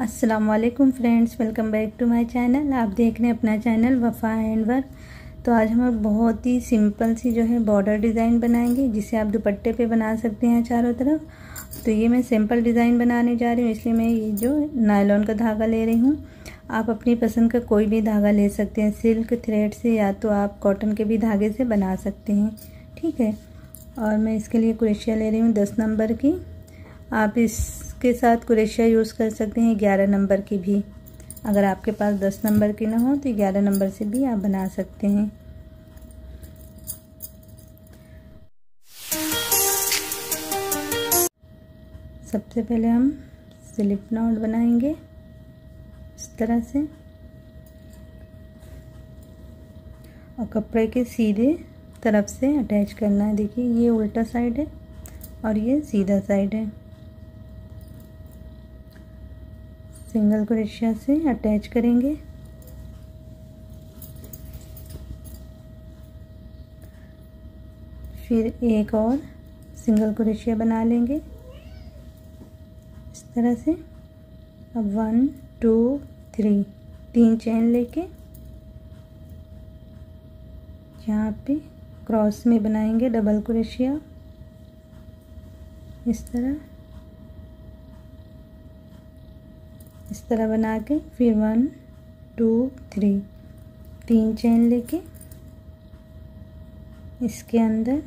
अस्सलाम वालेकुम friends, welcome back to my channel. आप देख रहे हैं अपना चैनल वफ़ा हैंड वर्क। तो आज हम बहुत ही सिंपल सी जो है बॉर्डर डिज़ाइन बनाएंगे, जिसे आप दुपट्टे पे बना सकते हैं चारों तरफ। तो ये मैं सिंपल डिज़ाइन बनाने जा रही हूँ, इसलिए मैं ये जो नायलॉन का धागा ले रही हूँ। आप अपनी पसंद का कोई भी धागा ले सकते हैं, सिल्क थ्रेड से या तो आप कॉटन के भी धागे से बना सकते हैं, ठीक है। और मैं इसके लिए क्रोशिया ले रही हूँ 10 नंबर की। आप इसके साथ क्रोशिया यूज़ कर सकते हैं 11 नंबर की भी। अगर आपके पास 10 नंबर की ना हो तो 11 नंबर से भी आप बना सकते हैं। सबसे पहले हम स्लिप नॉट बनाएंगे इस तरह से, और कपड़े के सीधे तरफ से अटैच करना है। देखिए ये उल्टा साइड है और ये सीधा साइड है। सिंगल क्रोशिया से अटैच करेंगे। फिर एक और सिंगल क्रोशिया बना लेंगे इस तरह से। अब 1 2 3 3 चेन लेके यहाँ पे क्रॉस में बनाएंगे डबल क्रोशिया इस तरह बना के फिर 1 2 3 3 चेन लेके इसके अंदर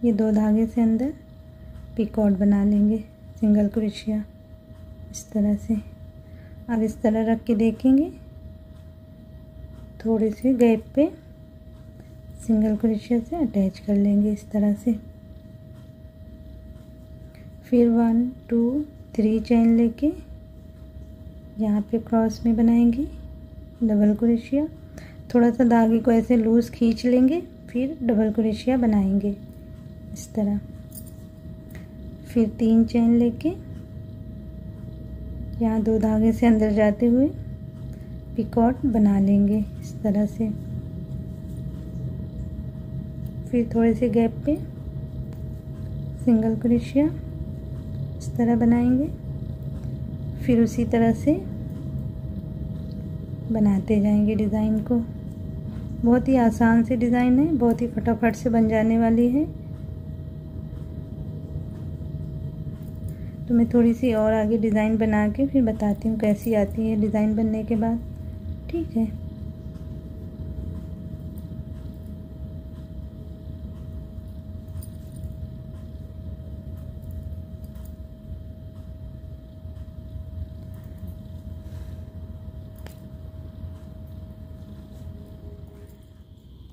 ये 2 धागे से अंदर पिकॉट बना लेंगे सिंगल क्रोशिया इस तरह से। अब इस तरह रख के देखेंगे, थोड़े से गैप पे सिंगल क्रोशिया से अटैच कर लेंगे इस तरह से। फिर 1 2 3 चेन लेके यहाँ पे क्रॉस में बनाएंगे डबल क्रोशिया। थोड़ा सा धागे को ऐसे लूज खींच लेंगे, फिर डबल क्रोशिया बनाएंगे इस तरह। फिर 3 चेन लेके यहाँ 2 धागे से अंदर जाते हुए पिकॉट बना लेंगे इस तरह से। फिर थोड़े से गैप पे सिंगल क्रोशिया इस तरह बनाएंगे। फिर उसी तरह से बनाते जाएंगे डिज़ाइन को। बहुत ही आसान सी डिज़ाइन है, बहुत ही फटाफट से बन जाने वाली है। तो मैं थोड़ी सी और आगे डिज़ाइन बना के फिर बताती हूँ कैसी आती है डिज़ाइन बनने के बाद, ठीक है।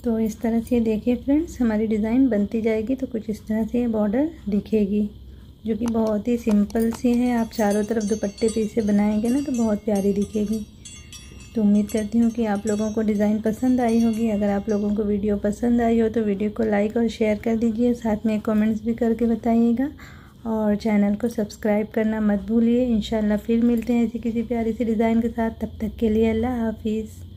तो इस तरह से देखिए फ्रेंड्स, हमारी डिज़ाइन बनती जाएगी तो कुछ इस तरह से बॉर्डर दिखेगी, जो कि बहुत ही सिंपल सी है। आप चारों तरफ दुपट्टे पे इसे बनाएंगे ना तो बहुत प्यारी दिखेगी। तो उम्मीद करती हूँ कि आप लोगों को डिज़ाइन पसंद आई होगी। अगर आप लोगों को वीडियो पसंद आई हो तो वीडियो को लाइक और शेयर कर दीजिए, साथ में कमेंट्स भी करके बताइएगा, और चैनल को सब्सक्राइब करना मत भूलिए। इंशाल्लाह फिर मिलते हैं ऐसी किसी प्यारी सी डिज़ाइन के साथ। तब तक के लिए अल्लाह हाफिज़।